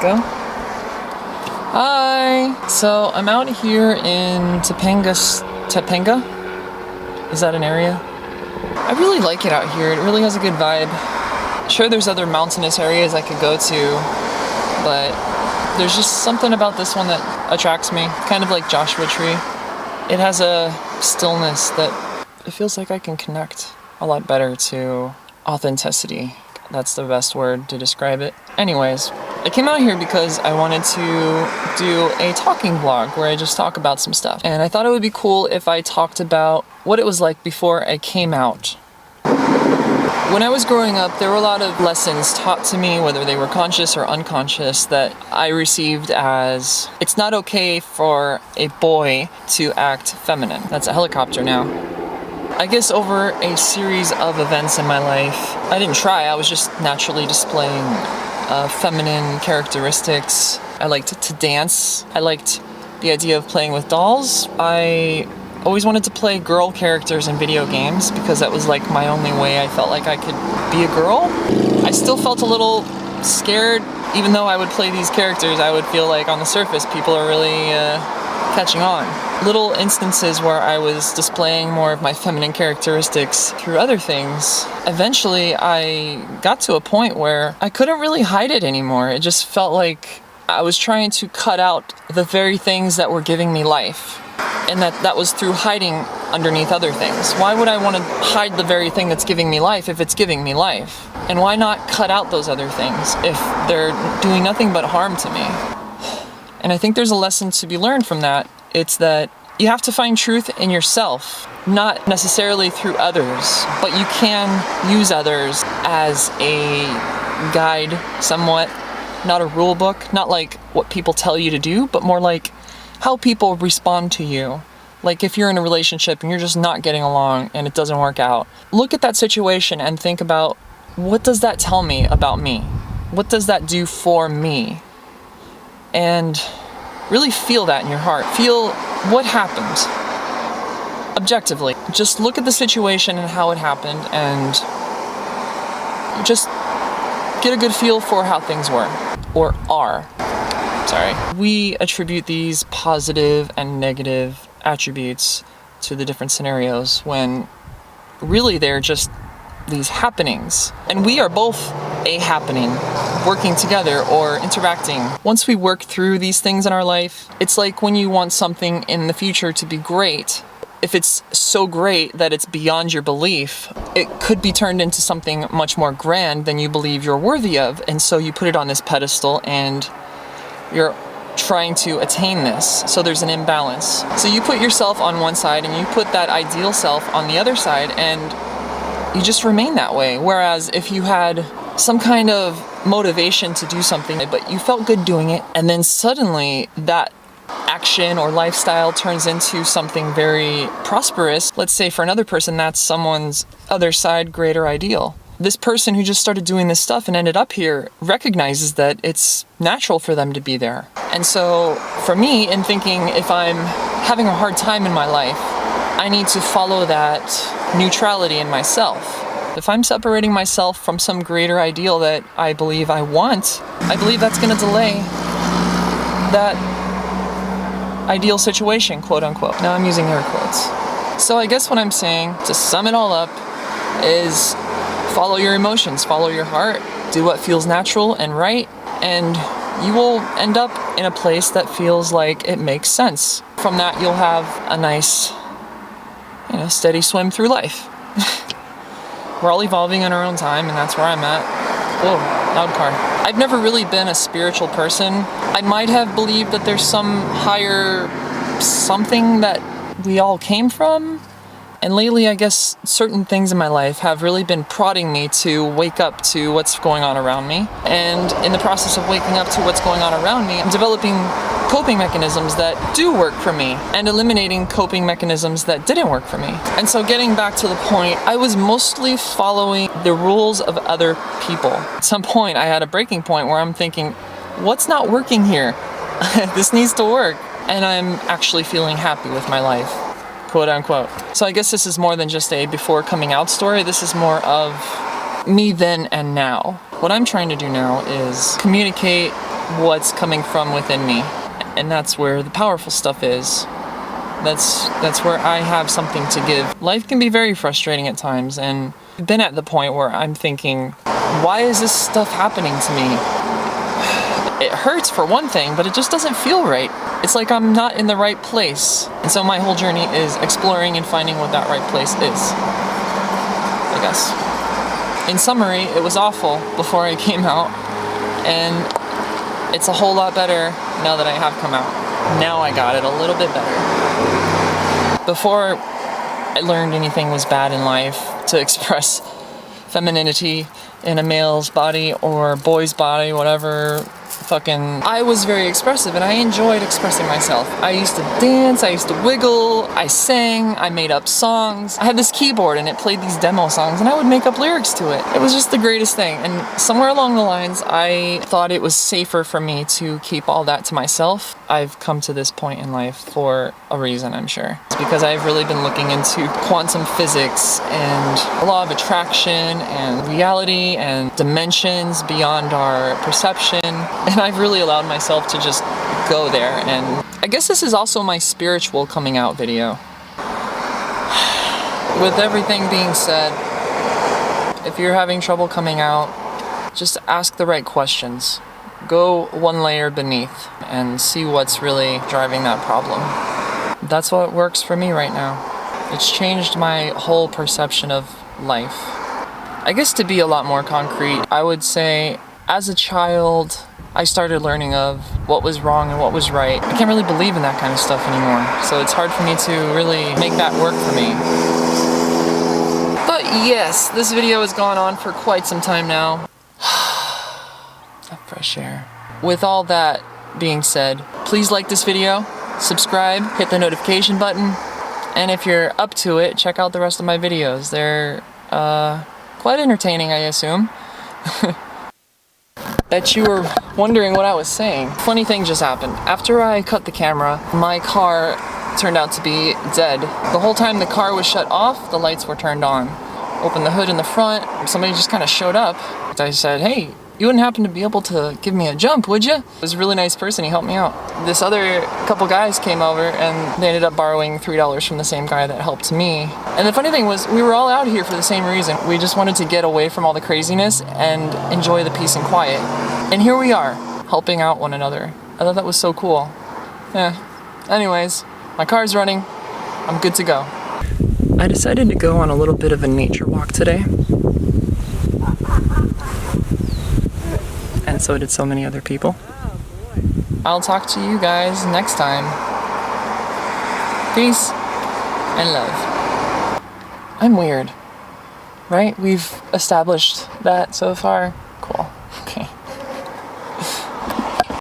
go. Hi! So I'm out here in Topanga? Is that an area? I really like it out here. It really has a good vibe. Sure, there's other mountainous areas I could go to, but there's just something about this one that attracts me. Kind of like Joshua Tree. It has a stillness that it feels like I can connect a lot better to authenticity. That's the best word to describe it. Anyways, I came out here because I wanted to do a talking vlog where I just talk about some stuff. And I thought it would be cool if I talked about what it was like before I came out. When I was growing up, there were a lot of lessons taught to me, whether they were conscious or unconscious, that I received as it's not okay for a boy to act feminine. That's a helicopter now. I guess over a series of events in my life, I didn't try, I was just naturally displaying feminine characteristics. I liked to dance. I liked the idea of playing with dolls. I always wanted to play girl characters in video games because that was like my only way I felt like I could be a girl. I still felt a little scared. Even though I would play these characters, I would feel like on the surface people are really catching on. Little instances where I was displaying more of my feminine characteristics through other things. Eventually, I got to a point where I couldn't really hide it anymore. It just felt like I was trying to cut out the very things that were giving me life. And that was through hiding underneath other things. Why would I want to hide the very thing that's giving me life if it's giving me life? And why not cut out those other things if they're doing nothing but harm to me? And I think there's a lesson to be learned from that. It's that you have to find truth in yourself, not necessarily through others, but you can use others as a guide somewhat, not a rule book, not like what people tell you to do, but more like how people respond to you. Like if you're in a relationship and you're just not getting along and it doesn't work out, look at that situation and think about, what does that tell me about me? What does that do for me? And really feel that in your heart. Feel what happened objectively. Just look at the situation and how it happened and just get a good feel for how things were or are. Sorry. We attribute these positive and negative attributes to the different scenarios when really they're just these happenings. And we are both a happening, working together or interacting. Once we work through these things in our life, it's like when you want something in the future to be great. If it's so great that it's beyond your belief, it could be turned into something much more grand than you believe you're worthy of. And so you put it on this pedestal and you're trying to attain this. So there's an imbalance. So you put yourself on one side and you put that ideal self on the other side and you just remain that way. Whereas if you had some kind of motivation to do something, but you felt good doing it, and then suddenly that action or lifestyle turns into something very prosperous. Let's say for another person, that's someone's other side greater ideal. This person who just started doing this stuff and ended up here recognizes that it's natural for them to be there. And so for me, in thinking if I'm having a hard time in my life, I need to follow that neutrality in myself. If I'm separating myself from some greater ideal that I believe I want, I believe that's going to delay that ideal situation, quote unquote. Now I'm using air quotes. So I guess what I'm saying, to sum it all up, is follow your emotions, follow your heart, do what feels natural and right, and you will end up in a place that feels like it makes sense. From that, you'll have a nice, steady swim through life. We're all evolving in our own time, and that's where I'm at. Whoa, loud car. I've never really been a spiritual person. I might have believed that there's some higher something that we all came from. And lately, I guess certain things in my life have really been prodding me to wake up to what's going on around me. And in the process of waking up to what's going on around me, I'm developing coping mechanisms that do work for me and eliminating coping mechanisms that didn't work for me. And so getting back to the point, I was mostly following the rules of other people. At some point, I had a breaking point where I'm thinking, what's not working here? This needs to work. And I'm actually feeling happy with my life, quote unquote. So I guess this is more than just a before coming out story. This is more of me then and now. What I'm trying to do now is communicate what's coming from within me. And that's where the powerful stuff is. That's where I have something to give. Life can be very frustrating at times, and I've been at the point where I'm thinking, why is this stuff happening to me? It hurts for one thing, but it just doesn't feel right. It's like I'm not in the right place. And so my whole journey is exploring and finding what that right place is, I guess. In summary, it was awful before I came out, and it's a whole lot better now that I have come out. Now I got it a little bit better. Before I learned anything was bad in life, to express femininity in a male's body or boy's body, whatever, I was very expressive and I enjoyed expressing myself. I used to dance, I used to wiggle, I sang, I made up songs. I had this keyboard and it played these demo songs and I would make up lyrics to it. It was just the greatest thing. And somewhere along the lines, I thought it was safer for me to keep all that to myself. I've come to this point in life for a reason, I'm sure. It's because I've really been looking into quantum physics and the law of attraction and reality and dimensions beyond our perception. And I've really allowed myself to just go there. And I guess this is also my spiritual coming out video. With everything being said, if you're having trouble coming out, just ask the right questions. Go one layer beneath and see what's really driving that problem. That's what works for me right now. It's changed my whole perception of life. I guess to be a lot more concrete, I would say as a child, I started learning of what was wrong and what was right. I can't really believe in that kind of stuff anymore, so it's hard for me to really make that work for me. But yes, this video has gone on for quite some time now. Fresh air. With all that being said, please like this video, subscribe, hit the notification button, and if you're up to it, check out the rest of my videos. They're quite entertaining, I assume. Bet you were wondering what I was saying. Funny thing just happened. After I cut the camera, my car turned out to be dead. The whole time the car was shut off, the lights were turned on. Opened the hood in the front, somebody just kind of showed up. I said, hey, you wouldn't happen to be able to give me a jump, would you? He was a really nice person, he helped me out. This other couple guys came over and they ended up borrowing $3 from the same guy that helped me. And the funny thing was, we were all out here for the same reason. We just wanted to get away from all the craziness and enjoy the peace and quiet. And here we are, helping out one another. I thought that was so cool. Yeah. Anyways, my car's running. I'm good to go. I decided to go on a little bit of a nature walk today. And so did so many other people. I'll talk to you guys next time. Peace and love. I'm weird, right? We've established that so far. Cool. Okay.